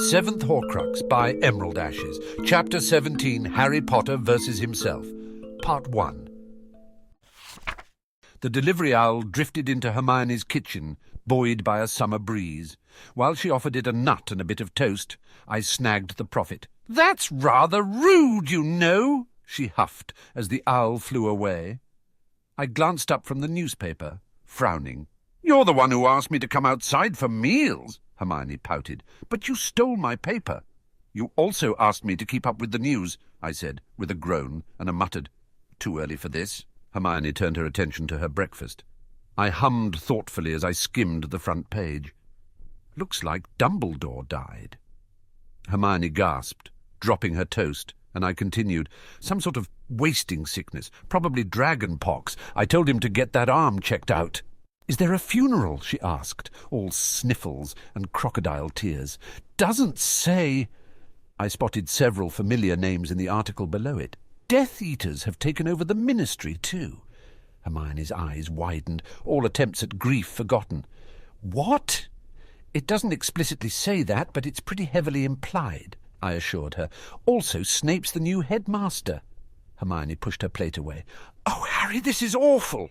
Seventh Horcrux by Emerald Ashes. Chapter 17, Harry Potter versus Himself. Part 1. The delivery owl drifted into Hermione's kitchen, buoyed by a summer breeze. While she offered it a nut and a bit of toast, I snagged the profit. "That's rather rude, you know," she huffed as the owl flew away. I glanced up from the newspaper, frowning. "You're the one who asked me to come outside for meals," Hermione pouted. "But you stole my paper." "You also asked me to keep up with the news," I said, with a groan and a muttered, "Too early for this." Hermione turned her attention to her breakfast. I hummed thoughtfully as I skimmed the front page. "Looks like Dumbledore died." Hermione gasped, dropping her toast, and I continued, "Some sort of wasting sickness, probably dragon pox. I told him to get that arm checked out." "Is there a funeral?" she asked, all sniffles and crocodile tears. "Doesn't say." I spotted several familiar names in the article below it. Death Eaters have taken over the ministry too. Hermione's eyes widened, all attempts at grief forgotten. "What?" "It doesn't explicitly say that, but it's pretty heavily implied," I assured her. "Also, Snape's the new headmaster." Hermione pushed her plate away. "Oh, Harry, this is awful."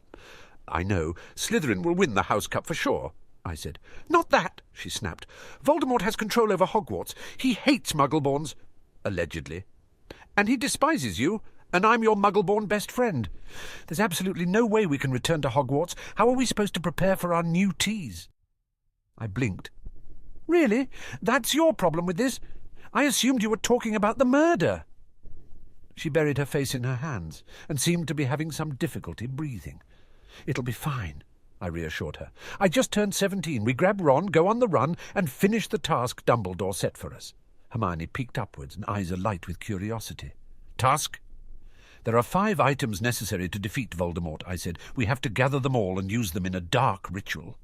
"I know. Slytherin will win the House Cup for sure," I said. "Not that," she snapped. "Voldemort has control over Hogwarts. He hates Muggleborns." "Allegedly." "And he despises you, and I'm your Muggleborn best friend. There's absolutely no way we can return to Hogwarts. How are we supposed to prepare for our new teas?" I blinked. "Really? That's your problem with this? I assumed you were talking about the murder." She buried her face in her hands and seemed to be having some difficulty breathing. "It'll be fine," I reassured her. "I just turned 17. We grab Ron, go on the run, and finish the task Dumbledore set for us." Hermione peeked upwards and eyes alight with curiosity. "Task?" "There are 5 items necessary to defeat Voldemort," I said. "We have to gather them all and use them in a dark ritual."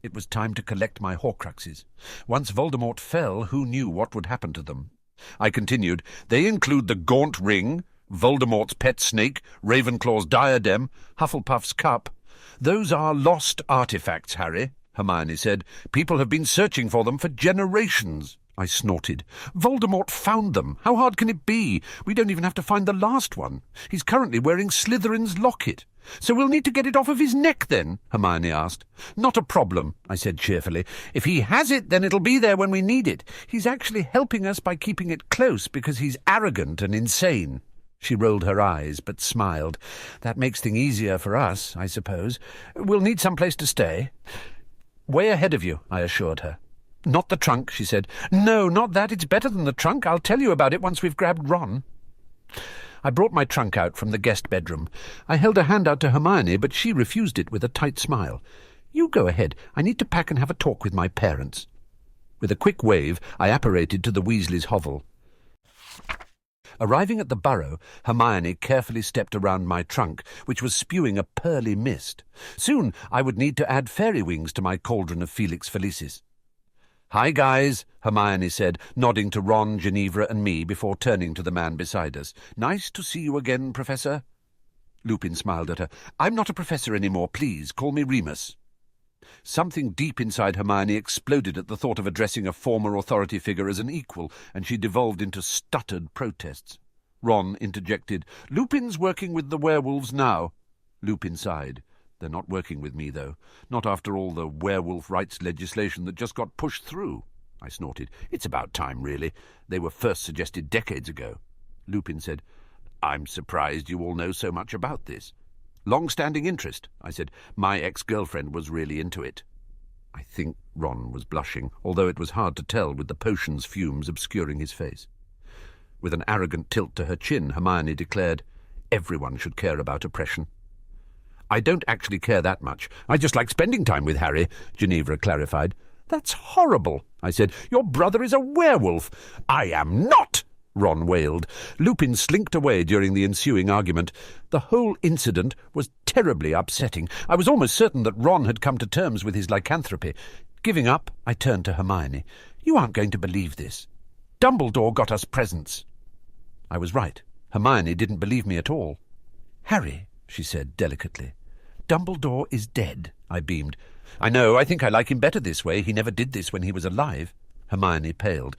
It was time to collect my Horcruxes. Once Voldemort fell, who knew what would happen to them? I continued, "They include the Gaunt Ring, Voldemort's pet snake, Ravenclaw's diadem, Hufflepuff's cup. Those are lost artifacts, Harry," Hermione said. "People have been searching for them for generations." I snorted. "Voldemort found them. How hard can it be? We don't even have to find the last one. He's currently wearing Slytherin's locket." "So we'll need to get it off of his neck then?" Hermione asked. "Not a problem," I said cheerfully. "If he has it, then it'll be there when we need it. He's actually helping us by keeping it close because he's arrogant and insane." She rolled her eyes, but smiled. "That makes things easier for us, I suppose. We'll need some place to stay." "Way ahead of you," I assured her. "Not the trunk," she said. "No, not that. It's better than the trunk. I'll tell you about it once we've grabbed Ron." I brought my trunk out from the guest bedroom. I held a hand out to Hermione, but she refused it with a tight smile. "You go ahead. I need to pack and have a talk with my parents." With a quick wave, I apparated to the Weasleys' hovel. Arriving at the burrow, Hermione carefully stepped around my trunk, which was spewing a pearly mist. Soon I would need to add fairy wings to my cauldron of Felix Felicis. "Hi, guys," Hermione said, nodding to Ron, Ginevra, and me before turning to the man beside us. "Nice to see you again, Professor." Lupin smiled at her. "I'm not a professor anymore. Please, call me Remus." Something deep inside Hermione exploded at the thought of addressing a former authority figure as an equal, and she devolved into stuttered protests. Ron interjected, "Lupin's working with the werewolves now." Lupin sighed. "They're not working with me, though. Not after all the werewolf rights legislation that just got pushed through." I snorted. "It's about time, really. They were first suggested decades ago." Lupin said, "I'm surprised you all know so much about this." "Long-standing interest," I said. "My ex-girlfriend was really into it." I think Ron was blushing, although it was hard to tell with the potion's fumes obscuring his face. With an arrogant tilt to her chin, Hermione declared, "Everyone should care about oppression." "I don't actually care that much. I just like spending time with Harry," Ginevra clarified. "That's horrible," I said. "Your brother is a werewolf." "I am not!" Ron wailed. Lupin slinked away during the ensuing argument. The whole incident was terribly upsetting. I was almost certain that Ron had come to terms with his lycanthropy. Giving up, I turned to Hermione. "You aren't going to believe this. Dumbledore got us presents." I was right. Hermione didn't believe me at all. "Harry," she said delicately. "Dumbledore is dead," I beamed. "I know. I think I like him better this way. He never did this when he was alive." Hermione paled.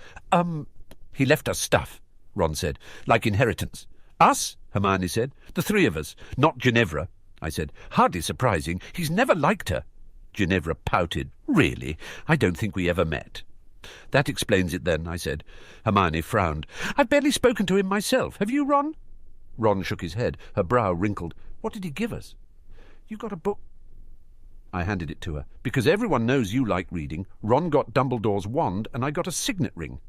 He left us stuff, Ron said, like inheritance. Us? Hermione said. The three of us, not Ginevra, I said. Hardly surprising. He's never liked her. Ginevra pouted. Really? I don't think we ever met. That explains it then, I said. Hermione frowned. I've barely spoken to him myself. Have you, Ron? Ron shook his head. Her brow wrinkled. What did he give us? You got a book? I handed it to her. Because everyone knows you like reading, Ron got Dumbledore's wand and I got a signet ring.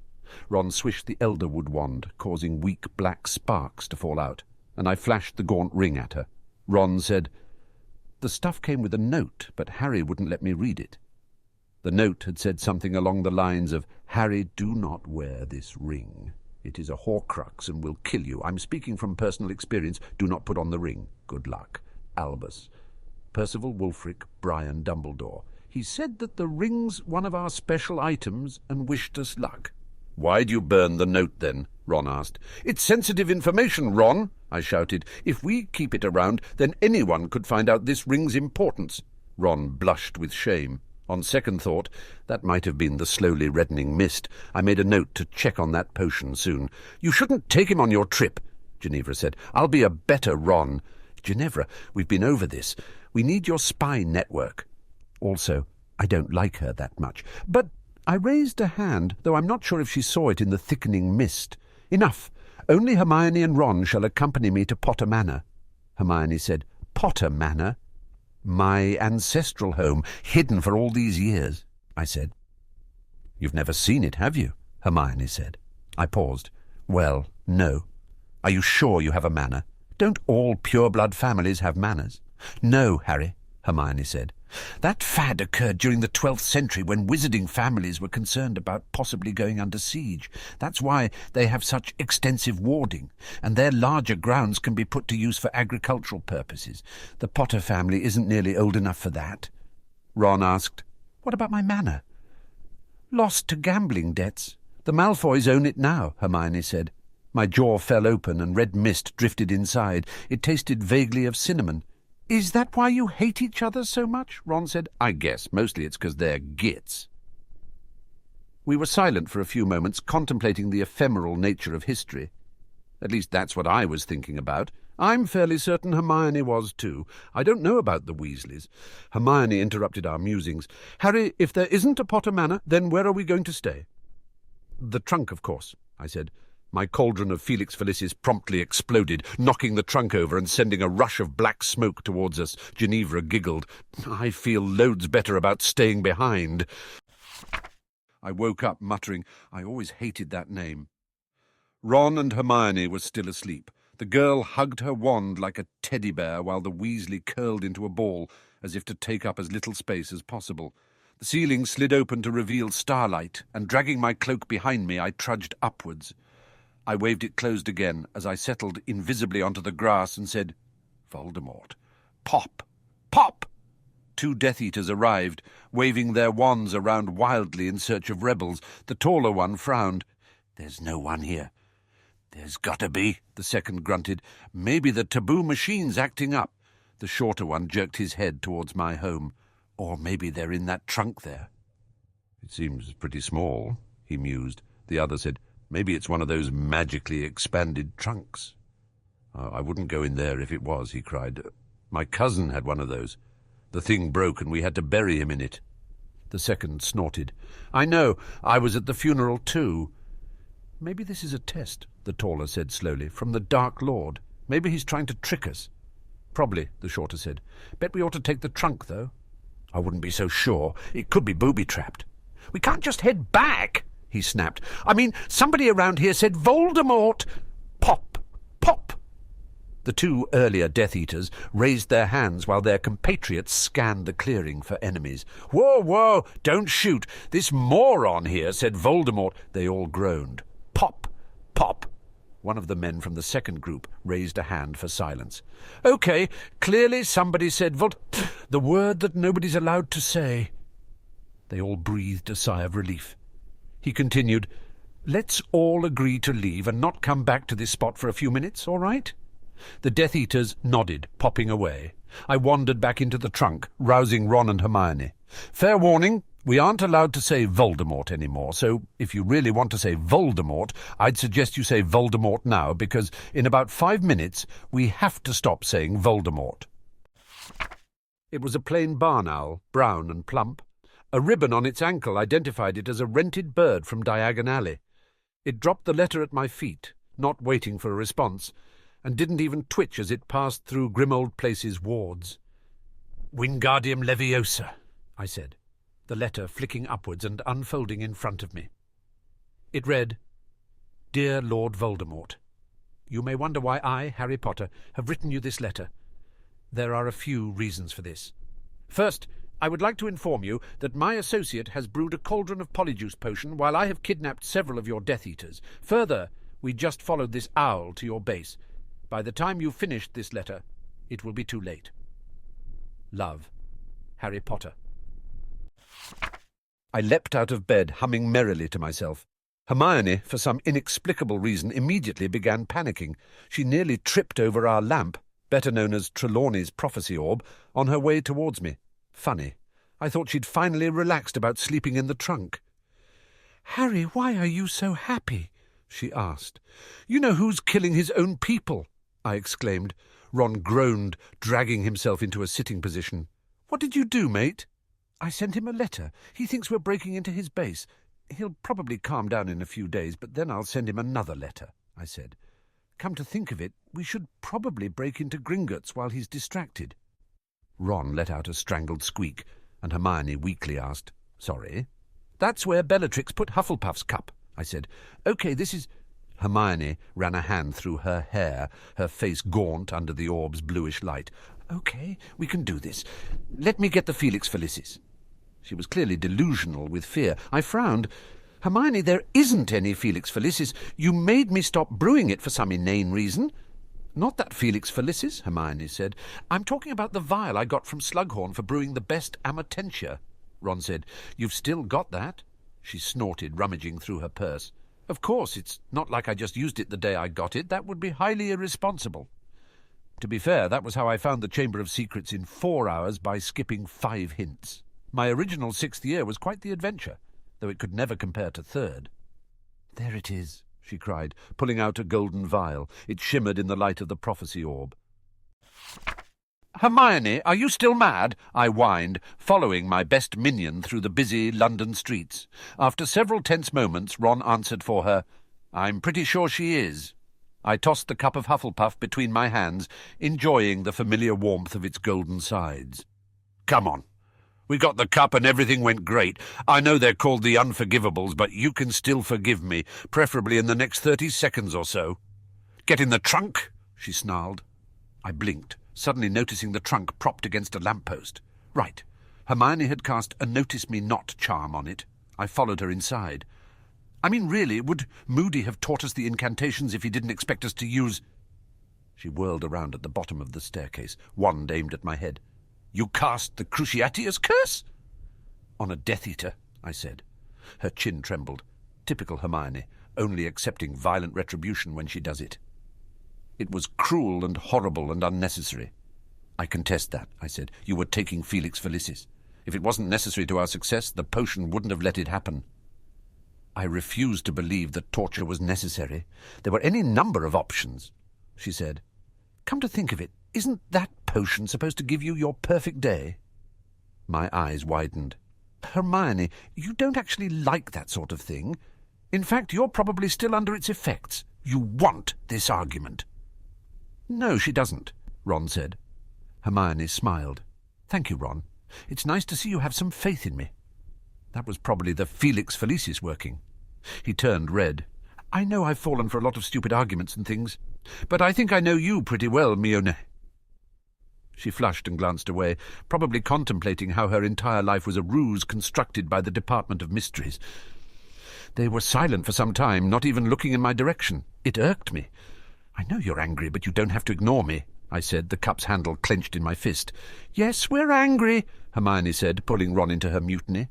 Ron swished the elderwood wand, causing weak black sparks to fall out, and I flashed the gaunt ring at her. Ron said, The stuff came with a note, but Harry wouldn't let me read it. The note had said something along the lines of, Harry, do not wear this ring. It is a Horcrux and will kill you. I'm speaking from personal experience. Do not put on the ring. Good luck. Albus. Percival Wulfric Brian Dumbledore. He said that the ring's one of our special items and wished us luck. Why'd you burn the note, then? Ron asked. It's sensitive information, Ron, I shouted. If we keep it around, then anyone could find out this ring's importance. Ron blushed with shame. On second thought, that might have been the slowly reddening mist. I made a note to check on that potion soon. You shouldn't take him on your trip, Ginevra said. I'll be a better Ron. Ginevra, we've been over this. We need your spy network. Also, I don't like her that much. But I raised a hand, though I'm not sure if she saw it in the thickening mist. Enough. Only Hermione and Ron shall accompany me to Potter Manor. Hermione said, Potter Manor? My ancestral home, hidden for all these years, I said. You've never seen it, have you? Hermione said. I paused. Well, no. Are you sure you have a manor? Don't all pure-blood families have manors? No, Harry, Hermione said. That fad occurred during the 12th century when wizarding families were concerned about possibly going under siege. That's why they have such extensive warding, and their larger grounds can be put to use for agricultural purposes. The Potter family isn't nearly old enough for that. Ron asked, What about my manor? Lost to gambling debts. The Malfoys own it now, Hermione said. My jaw fell open and red mist drifted inside. It tasted vaguely of cinnamon. Is that why you hate each other so much? Ron said. I guess. Mostly it's because they're gits. We were silent for a few moments, contemplating the ephemeral nature of history. At least that's what I was thinking about. I'm fairly certain Hermione was too. I don't know about the Weasleys. Hermione interrupted our musings. Harry, if there isn't a Potter Manor, then where are we going to stay? The trunk, of course, I said. My cauldron of Felix Felicis promptly exploded, knocking the trunk over and sending a rush of black smoke towards us. Ginevra giggled. I feel loads better about staying behind. I woke up muttering, I always hated that name. Ron and Hermione were still asleep. The girl hugged her wand like a teddy bear while the Weasley curled into a ball, as if to take up as little space as possible. The ceiling slid open to reveal starlight, and dragging my cloak behind me, I trudged upwards. I waved it closed again as I settled invisibly onto the grass and said, Voldemort. Pop! Pop! 2 Death Eaters arrived, waving their wands around wildly in search of rebels. The taller one frowned. There's no one here. There's got to be, the second grunted. Maybe the taboo machine's acting up. The shorter one jerked his head towards my home. Or maybe they're in that trunk there. It seems pretty small, he mused. The other said, Maybe it's one of those magically expanded trunks. I wouldn't go in there if it was, he cried. My cousin had one of those. The thing broke and we had to bury him in it. The second snorted. I know. I was at the funeral too. Maybe this is a test, the taller said slowly, from the Dark Lord. Maybe he's trying to trick us. Probably, the shorter said. Bet we ought to take the trunk, though. I wouldn't be so sure. It could be booby-trapped. We can't just head back, he snapped. I mean, somebody around here said Voldemort. Pop! Pop! The 2 earlier Death Eaters raised their hands while their compatriots scanned the clearing for enemies. Whoa, whoa! Don't shoot! This moron here said Voldemort. They all groaned. Pop! Pop! One of the men from the second group raised a hand for silence. Okay, clearly somebody said the word that nobody's allowed to say. They all breathed a sigh of relief. He continued, Let's all agree to leave and not come back to this spot for a few minutes, all right? The Death Eaters nodded, popping away. I wandered back into the trunk, rousing Ron and Hermione. Fair warning, We aren't allowed to say Voldemort anymore, so if you really want to say Voldemort, I'd suggest you say Voldemort now, because in about 5 minutes we have to stop saying Voldemort. It was a plain barn owl, brown and plump. A ribbon on its ankle identified it as a rented bird from Diagon Alley. It dropped the letter at my feet, not waiting for a response, and didn't even twitch as it passed through Grimold Place's wards. "Wingardium Leviosa," I said, the letter flicking upwards and unfolding in front of me. It read, "Dear Lord Voldemort, you may wonder why I, Harry Potter, have written you this letter. There are a few reasons for this. First, I would like to inform you that my associate has brewed a cauldron of polyjuice potion while I have kidnapped several of your Death Eaters. Further, we just followed this owl to your base. By the time you've finished this letter, it will be too late. Love, Harry Potter." I leapt out of bed, humming merrily to myself. Hermione, for some inexplicable reason, immediately began panicking. She nearly tripped over our lamp, better known as Trelawney's prophecy orb, on her way towards me. Funny. I thought she'd finally relaxed about sleeping in the trunk. "Harry, why are you so happy?" she asked. "You know who's killing his own people," I exclaimed. Ron groaned, dragging himself into a sitting position. "What did you do, mate?" "I sent him a letter. He thinks we're breaking into his base. He'll probably calm down in a few days, but then I'll send him another letter," I said. "Come to think of it, we should probably break into Gringotts while he's distracted." Ron let out a strangled squeak, and Hermione weakly asked, "Sorry?" "That's where Bellatrix put Hufflepuff's cup," I said. "OK, this is—" Hermione ran a hand through her hair, her face gaunt under the orb's bluish light. "OK, we can do this. Let me get the Felix Felicis." She was clearly delusional with fear. I frowned. "Hermione, there isn't any Felix Felicis. You made me stop brewing it for some inane reason." "Not that Felix Felicis," Hermione said. "I'm talking about the vial I got from Slughorn for brewing the best Amatentia." Ron said, "You've still got that?" She snorted, rummaging through her purse. "Of course, it's not like I just used it the day I got it. That would be highly irresponsible." To be fair, that was how I found the Chamber of Secrets in 4 hours by skipping 5 hints. My original 6th year was quite the adventure, though it could never compare to 3rd. "There it is," she cried, pulling out a golden vial. It shimmered in the light of the prophecy orb. "Hermione, are you still mad?" I whined, following my best minion through the busy London streets. After several tense moments, Ron answered for her, "I'm pretty sure she is." I tossed the cup of Hufflepuff between my hands, enjoying the familiar warmth of its golden sides. "Come on. We got the cup and everything went great. I know they're called the Unforgivables, but you can still forgive me, preferably in the next 30 seconds or so." "Get in the trunk," she snarled. I blinked, suddenly noticing the trunk propped against a lamppost. Right. Hermione had cast a Notice Me Not charm on it. I followed her inside. I mean, really, would Moody have taught us the incantations if he didn't expect us to use— She whirled around at the bottom of the staircase, wand aimed at my head. "You cast the Cruciatius curse?" "On a Death Eater," I said. Her chin trembled. Typical Hermione, only accepting violent retribution when she does it. "It was cruel and horrible and unnecessary." "I contest that," I said. "You were taking Felix Felicis. If it wasn't necessary to our success, the potion wouldn't have let it happen." I refused to believe that torture was necessary. There were any number of options. She said, "Come to think of it, isn't that potion supposed to give you your perfect day?" My eyes widened. "Hermione, you don't actually like that sort of thing. In fact, you're probably still under its effects. You want this argument." "No, she doesn't," Ron said. Hermione smiled. "Thank you, Ron. It's nice to see you have some faith in me." That was probably the Felix Felicis working. He turned red. "I know I've fallen for a lot of stupid arguments and things, but I think I know you pretty well, Mione." She flushed and glanced away, probably contemplating how her entire life was a ruse constructed by the Department of Mysteries. They were silent for some time, not even looking in my direction. It irked me. "I know you're angry, but you don't have to ignore me," I said, the cup's handle clenched in my fist. "Yes, we're angry," Hermione said, pulling Ron into her mutiny.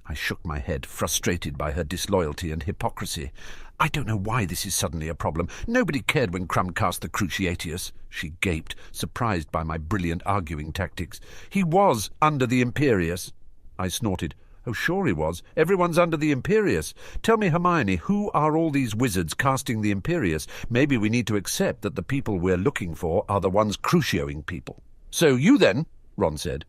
I shook my head, frustrated by her disloyalty and hypocrisy. "I don't know why this is suddenly a problem. Nobody cared when Crumb cast the Cruciatius." She gaped, surprised by my brilliant arguing tactics. "He was under the Imperius." I snorted. Oh, sure he was. Everyone's under the Imperius. Tell me, Hermione, who are all these wizards casting the Imperius? Maybe we need to accept that the people we're looking for are the ones crucioing people. So you then, Ron said.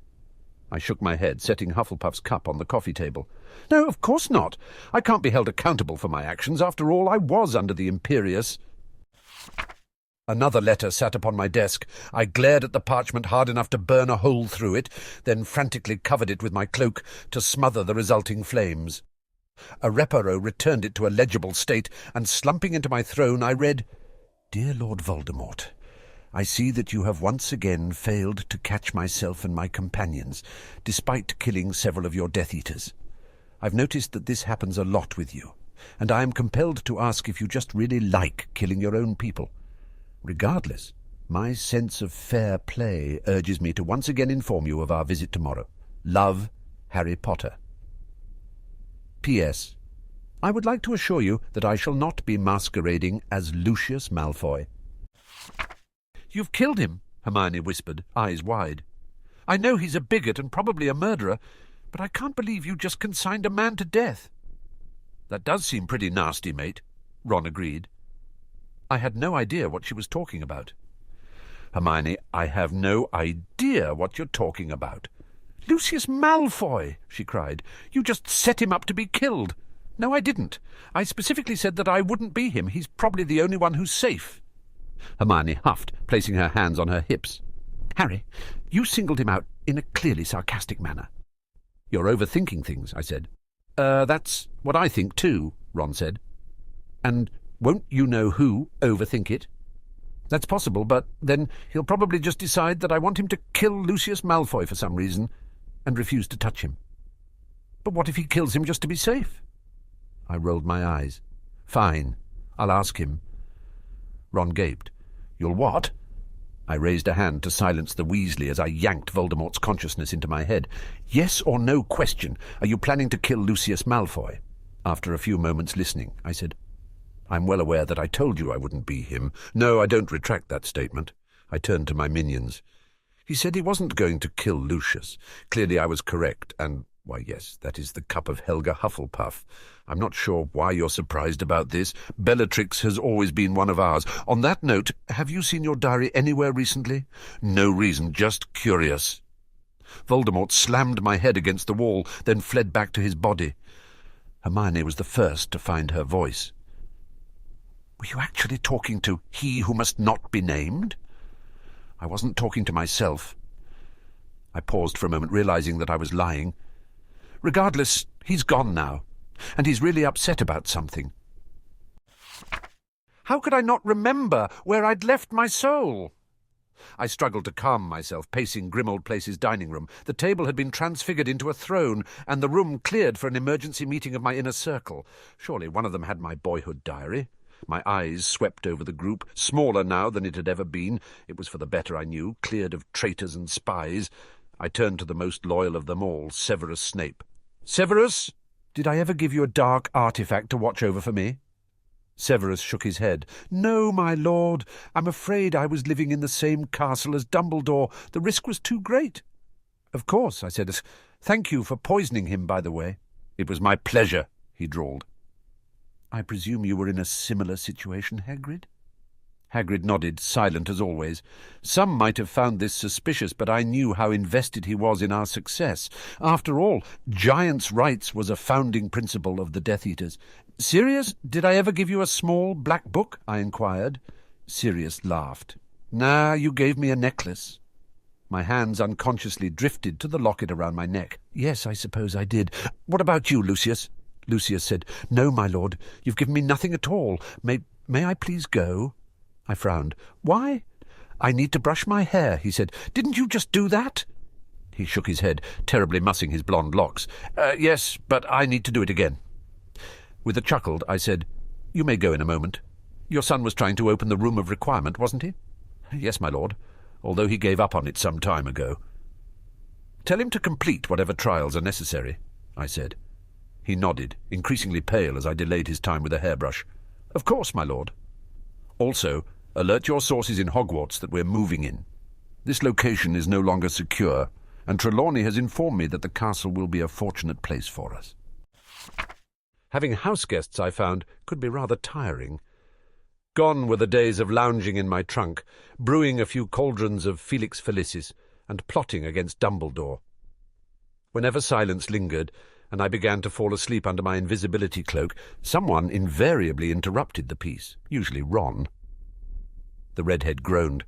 I shook my head, setting Hufflepuff's cup on the coffee table. No, of course not. I can't be held accountable for my actions. After all, I was under the Imperius. Another letter sat upon my desk. I glared at the parchment hard enough to burn a hole through it, then frantically covered it with my cloak to smother the resulting flames. A reparo returned it to a legible state, and slumping into my throne, I read, Dear Lord Voldemort, I see that you have once again failed to catch myself and my companions, despite killing several of your Death Eaters. I've noticed that this happens a lot with you, and I am compelled to ask if you just really like killing your own people. Regardless, my sense of fair play urges me to once again inform you of our visit tomorrow. Love, Harry Potter. P.S. I would like to assure you that I shall not be masquerading as Lucius Malfoy. You've killed him, Hermione whispered, eyes wide. I know he's a bigot and probably a murderer, but I can't believe you just consigned a man to death. That does seem pretty nasty, mate, Ron agreed. I had no idea what she was talking about. Hermione, I have no idea what you're talking about. Lucius Malfoy, she cried. You just set him up to be killed. No, I didn't. I specifically said that I wouldn't be him. He's probably the only one who's safe. Hermione huffed, placing her hands on her hips. Harry, you singled him out in a clearly sarcastic manner. You're overthinking things, I said. That's what I think too, Ron said. And won't you know who overthink it? That's possible, but then he'll probably just decide that I want him to kill Lucius Malfoy for some reason and refuse to touch him. But what if he kills him just to be safe? I rolled my eyes. Fine, I'll ask him. Ron gaped. You'll what? I raised a hand to silence the Weasley as I yanked Voldemort's consciousness into my head. Yes or no question, are you planning to kill Lucius Malfoy? After a few moments listening, I said, I'm well aware that I told you I wouldn't be him. No, I don't retract that statement. I turned to my minions. He said he wasn't going to kill Lucius. Clearly I was correct, and, why, yes, that is the cup of Helga Hufflepuff. I'm not sure why you're surprised about this. Bellatrix has always been one of ours. On that note, have you seen your diary anywhere recently? No reason, just curious. Voldemort slammed my head against the wall, then fled back to his body. Hermione was the first to find her voice. Were you actually talking to he who must not be named? I wasn't talking to myself. I paused for a moment, realizing that I was lying. Regardless, he's gone now, and he's really upset about something. How could I not remember where I'd left my soul? I struggled to calm myself, pacing Grimmauld Place's dining room. The table had been transfigured into a throne, and the room cleared for an emergency meeting of my inner circle. Surely one of them had my boyhood diary. My eyes swept over the group, smaller now than it had ever been. It was for the better, I knew, cleared of traitors and spies. I turned to the most loyal of them all, Severus Snape. Severus, did I ever give you a dark artifact to watch over for me? Severus shook his head. No, my lord. I'm afraid I was living in the same castle as Dumbledore. The risk was too great. Of course, I said. Thank you for poisoning him, by the way. It was my pleasure, he drawled. I presume you were in a similar situation, Hagrid? Hagrid nodded, silent as always. Some might have found this suspicious, but I knew how invested he was in our success. After all, giants' rights was a founding principle of the Death Eaters. Sirius, did I ever give you a small black book? I inquired. Sirius laughed. Nah, you gave me a necklace. My hands unconsciously drifted to the locket around my neck. Yes, I suppose I did. What about you, Lucius? Lucius said, No, my lord, you've given me nothing at all. May I please go? I frowned. Why? I need to brush my hair, he said. Didn't you just do that? He shook his head, terribly mussing his blonde locks. Yes, but I need to do it again. With a chuckle, I said, You may go in a moment. Your son was trying to open the room of requirement, wasn't he? Yes, my lord, although he gave up on it some time ago. Tell him to complete whatever trials are necessary, I said. He nodded, increasingly pale as I delayed his time with a hairbrush. Of course, my lord. Also, alert your sources in Hogwarts that we're moving in. This location is no longer secure, and Trelawney has informed me that the castle will be a fortunate place for us. Having house guests, I found, could be rather tiring. Gone were the days of lounging in my trunk, brewing a few cauldrons of Felix Felicis, and plotting against Dumbledore. Whenever silence lingered, and I began to fall asleep under my invisibility cloak, someone invariably interrupted the piece, usually Ron. The redhead groaned.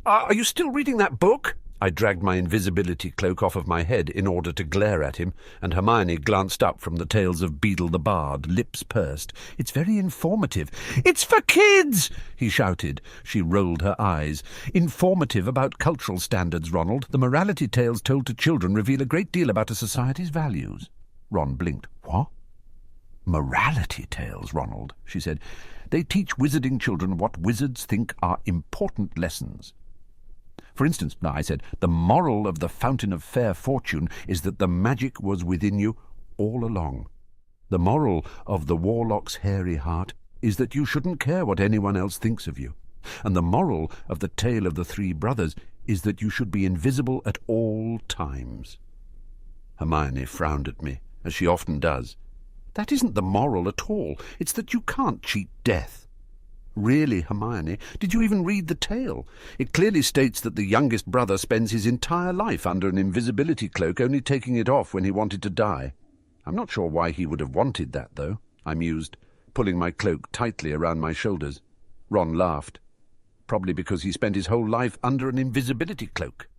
"Are you still reading that book?" I dragged my invisibility cloak off of my head in order to glare at him, and Hermione glanced up from the tales of Beedle the Bard, lips pursed. "It's very informative." "It's for kids!" he shouted. She rolled her eyes. "Informative about cultural standards, Ronald. The morality tales told to children reveal a great deal about a society's values." Ron blinked. "What?" "Morality tales, Ronald," she said. "They teach wizarding children what wizards think are important lessons. For instance," I said, "the moral of the Fountain of Fair Fortune is that the magic was within you all along. The moral of the Warlock's Hairy Heart is that you shouldn't care what anyone else thinks of you. And the moral of the Tale of the Three Brothers is that you should be invisible at all times." Hermione frowned at me, as she often does. "That isn't the moral at all. It's that you can't cheat death." "Really, Hermione, did you even read the tale? It clearly states that the youngest brother spends his entire life under an invisibility cloak, only taking it off when he wanted to die. I'm not sure why he would have wanted that, though," I mused, pulling my cloak tightly around my shoulders. Ron laughed. "Probably because he spent his whole life under an invisibility cloak."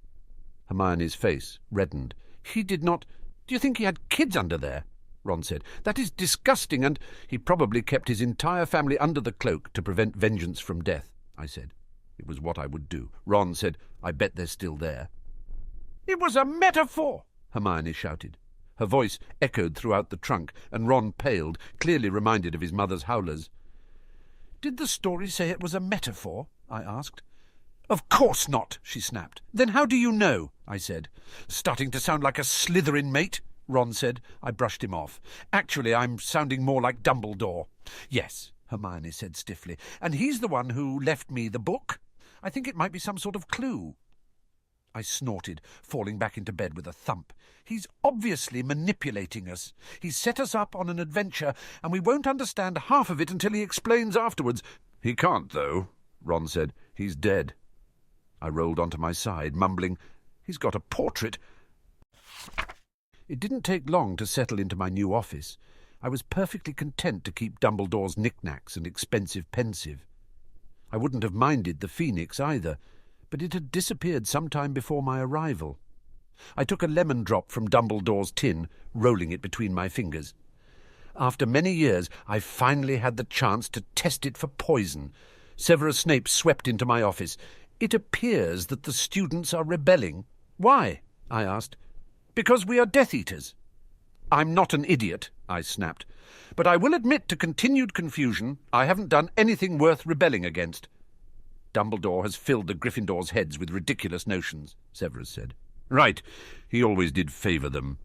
Hermione's face reddened. "He did not... Do you think he had kids under there?" Ron said. "That is disgusting, and he probably kept his entire family under the cloak to prevent vengeance from death," I said. It was what I would do. Ron said, "I bet they're still there." "It was a metaphor!" Hermione shouted. Her voice echoed throughout the trunk, and Ron paled, clearly reminded of his mother's howlers. "Did the story say it was a metaphor?" I asked. "Of course not," she snapped. "Then how do you know?" I said. "Starting to sound like a Slytherin mate," Ron said. I brushed him off. "Actually, I'm sounding more like Dumbledore." "Yes," Hermione said stiffly. "And he's the one who left me the book? I think it might be some sort of clue." I snorted, falling back into bed with a thump. "He's obviously manipulating us. He's set us up on an adventure, and we won't understand half of it until he explains afterwards." "He can't, though," Ron said. "He's dead." I rolled onto my side, mumbling, "He's got a portrait." It didn't take long to settle into my new office. I was perfectly content to keep Dumbledore's knickknacks and expensive pensive. I wouldn't have minded the phoenix either, but it had disappeared some time before my arrival. I took a lemon drop from Dumbledore's tin, rolling it between my fingers. After many years, I finally had the chance to test it for poison. Severus Snape swept into my office. "It appears that the students are rebelling." "Why?" I asked. "Because we are Death Eaters." "I'm not an idiot," I snapped. "But I will admit to continued confusion. I haven't done anything worth rebelling against." "Dumbledore has filled the Gryffindors' heads with ridiculous notions," Severus said. "Right. He always did favour them."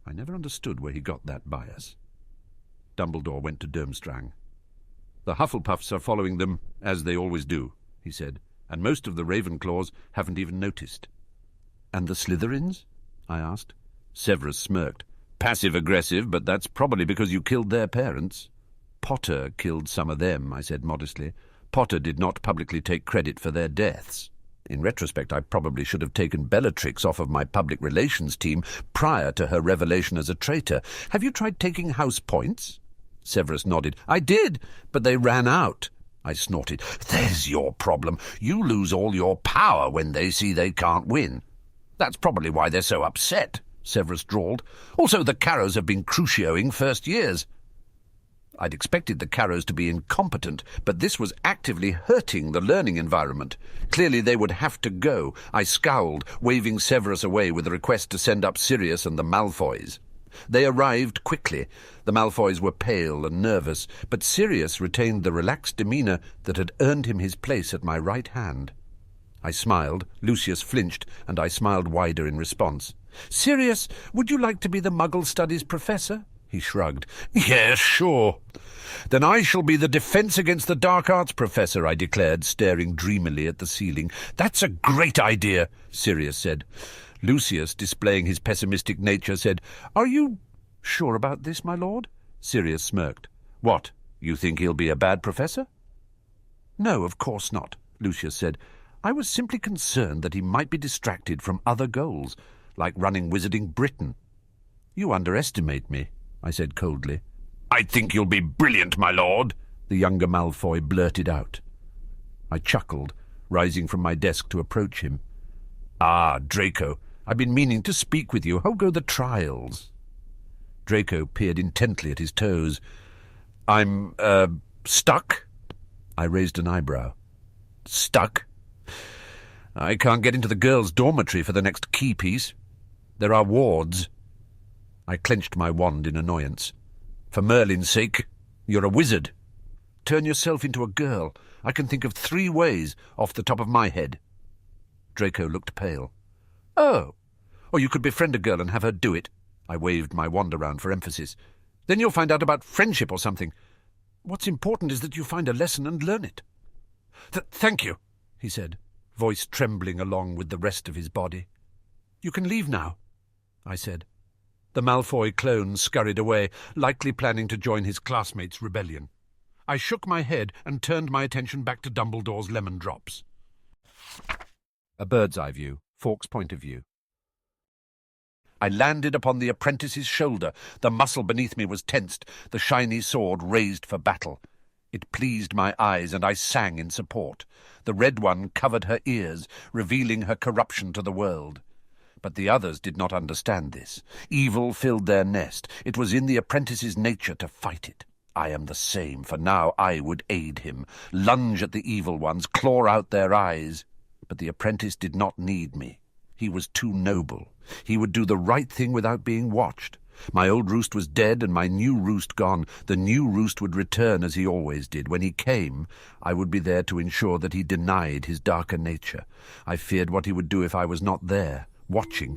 I never understood where he got that bias. Dumbledore went to Durmstrang. "The Hufflepuffs are following them, as they always do," he said, "and most of the Ravenclaws haven't even noticed." "And the Slytherins?" I asked. Severus smirked. "Passive-aggressive, but that's probably because you killed their parents." "Potter killed some of them," I said modestly. "Potter did not publicly take credit for their deaths. In retrospect, I probably should have taken Bellatrix off of my public relations team prior to her revelation as a traitor. Have you tried taking house points?" Severus nodded. "I did, but they ran out." I snorted. "There's your problem. You lose all your power when they see they can't win." "That's probably why they're so upset," Severus drawled. "Also, the Carrows have been crucioing first years." I'd expected the Carrows to be incompetent, but this was actively hurting the learning environment. Clearly they would have to go. I scowled, waving Severus away with a request to send up Sirius and the Malfoys. They arrived quickly. The Malfoys were pale and nervous, but Sirius retained the relaxed demeanour that had earned him his place at my right hand. I smiled, Lucius flinched, and I smiled wider in response. "Sirius, would you like to be the Muggle Studies professor?" He shrugged. "Yes, sure." "Then I shall be the Defence Against the Dark Arts professor," I declared, staring dreamily at the ceiling. "That's a great idea," Sirius said. Lucius, displaying his pessimistic nature, said, "Are you sure about this, my lord?" Sirius smirked. "What, you think he'll be a bad professor?" "No, of course not," Lucius said. "I was simply concerned that he might be distracted from other goals, like running Wizarding Britain." "You underestimate me," I said coldly. "I think you'll be brilliant, my lord," the younger Malfoy blurted out. I chuckled, rising from my desk to approach him. "Ah, Draco, I've been meaning to speak with you. How go the trials?" Draco peered intently at his toes. "I'm, stuck?" I raised an eyebrow. "Stuck? I can't get into the girls' dormitory for the next key piece. There are wards." I clenched my wand in annoyance. "For Merlin's sake, you're a wizard. Turn yourself into a girl. I can think of 3 ways off the top of my head." Draco looked pale. "Oh, or you could befriend a girl and have her do it." I waved my wand around for emphasis. "Then you'll find out about friendship or something. What's important is that you find a lesson and learn it." Thank you," he said, voice trembling along with the rest of his body. "You can leave now," I said. The Malfoy clone scurried away, likely planning to join his classmates' rebellion. I shook my head and turned my attention back to Dumbledore's lemon drops. A bird's eye view, Fawkes' point of view. I landed upon the apprentice's shoulder. The muscle beneath me was tensed, the shiny sword raised for battle. It pleased my eyes, and I sang in support. The Red One covered her ears, revealing her corruption to the world. But the others did not understand this. Evil filled their nest. It was in the apprentice's nature to fight it. I am the same, for now I would aid him, lunge at the evil ones, claw out their eyes. But the apprentice did not need me. He was too noble. He would do the right thing without being watched. My old roost was dead and my new roost gone. The new roost would return as he always did. When he came, I would be there to ensure that he denied his darker nature. I feared what he would do if I was not there, watching.